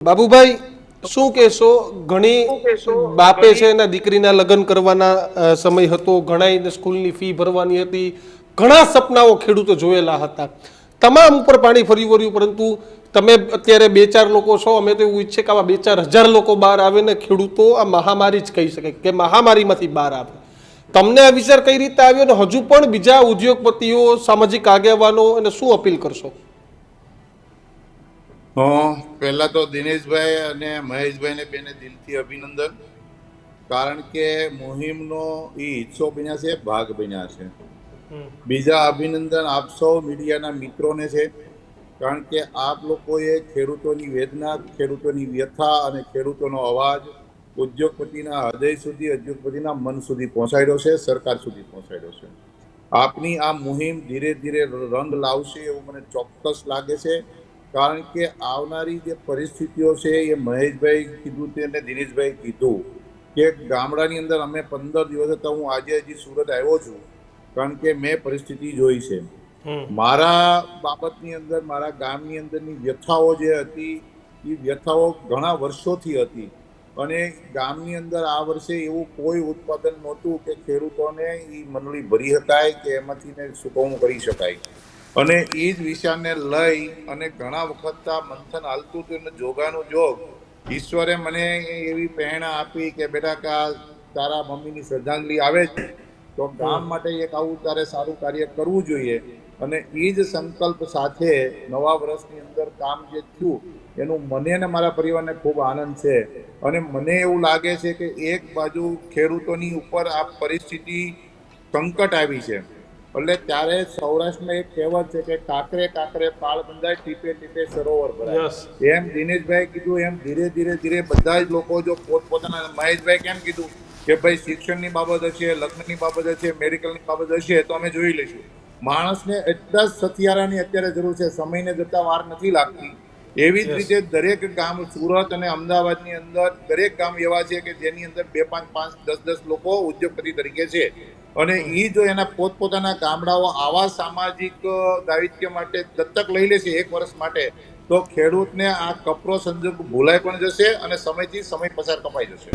બાબુભાઈ શું કહેશો? ઘણી બાપે છે એના દીકરીના લગ્ન કરવાના સમય હતો, ઘણા સ્કૂલની ફી ભરવાની હતી, ઘણા સપનાઓ ખેડૂતો જોયેલા હતા, તમામ ઉપર પાણી ફરી વળ્યું. પરંતુ તમે અત્યારે 2-4 લોકો છો, અમે તો એવું ઈચ્છે કે આવા 2-4 હજાર લોકો બહાર આવે ને ખેડૂતો આ મહામારી જ કહી શકે કે મહામારીમાંથી બહાર આવે. તમને આ વિચાર કઈ રીતે આવ્યો ને હજુ પણ બીજા ઉદ્યોગપતિઓ, સામાજિક આગેવાનો એને શું અપીલ કરશો? પહેલા તો દિનેશભાઈ અને મહેશભાઈને બેને દિલથી અભિનંદન, કારણ કે મુહિમનો એ હિસ્સો બન્યા છે, ભાગ બન્યા છે. બીજા અભિનંદન આપ સૌ મીડિયાના મિત્રોને છે, કારણ કે આપ લોકોએ ખેડૂતોની વેદના, ખેડૂતોની વ્યથા અને ખેડૂતોનો અવાજ ઉદ્યોગપતિના હૃદય સુધી, ઉદ્યોગપતિના મન સુધી પહોંચાડ્યો છે, સરકાર સુધી પહોંચાડ્યો છે. આપની આ મુહિમ ધીરે ધીરે રંગ લાવશે એવું મને ચોક્કસ લાગે છે, કારણ કે આવનારી જે પરિસ્થિતિઓ છે એ મહેશભાઈ કીધું તે અને દિનેશભાઈ કીધું કે ગામડાની અંદર અમે 15 દિવસ હતા, હું આજે હજી સુરત આવ્યો છું, કારણ કે મેં પરિસ્થિતિ જોઈ છે. મારા બાબતની અંદર, મારા ગામની અંદરની વ્યથાઓ જે હતી એ વ્યથાઓ ઘણા વર્ષોથી હતી, અને ગામની અંદર આ વર્ષે એવું કોઈ ઉત્પાદન નહોતું કે ખેડૂતોને એ મંડળી ભરી શકાય કે એમાંથી સુકવણું કરી શકાય. અને એ જ વિચારને લઈ અને ઘણા વખત આ મંથન હાલતું હતું અને જોગાનું જોગ ઈશ્વરે મને એવી પ્રેરણા આપી કે બેટા કે તારા મમ્મીની શ્રદ્ધાંજલિ આવે છે તો ગામ માટે એક આવું તારે સારું કાર્ય કરવું જોઈએ. અને એ જ સંકલ્પ સાથે નવા વર્ષની અંદર કામ જે થયું એનું મને અને મારા પરિવારને ખૂબ આનંદ છે. અને મને એવું લાગે છે કે એક બાજુ ખેડૂતોની ઉપર આ પરિસ્થિતિ સંકટ આવી છે, એટલે ત્યારે સૌરાષ્ટ્રમાં એક કહેવત છે કે કાંકરે કાંકરે પાળ બંધાય, ટીપે ટીપે સરોવર ભરાય. એમ દિનેશભાઈ કીધું એમ ધીરે ધીરે ધીરે બધા જ લોકો જો પોતપોતાના, મહેશભાઈ કેમ કીધું કે ભાઈ શિક્ષણની બાબત હશે, લગ્નની બાબત હશે, મેડિકલની બાબત હશે તો અમે જોઈ લઈશું. માણસને એટલા જ સથિયારાની અત્યારે જરૂર છે, સમયને જતા વાર નથી લાગતી. એવી જ રીતે દરેક ગામ, સુરત અને અમદાવાદની અંદર દરેક ગામ એવા છે કે જેની અંદર 2, 5, 10 લોકો ઉદ્યોગપતિ તરીકે છે. અને એ જો એના પોતપોતાના ગામડાઓ આવા સામાજિક દાયિત્વ માટે દત્તક લઈ લેશે 1 વર્ષ માટે, તો ખેડૂતને આ કપરો સંજોગ ભૂલાઈ પણ જશે અને સમયથી સમય પસાર કપાઈ જશે.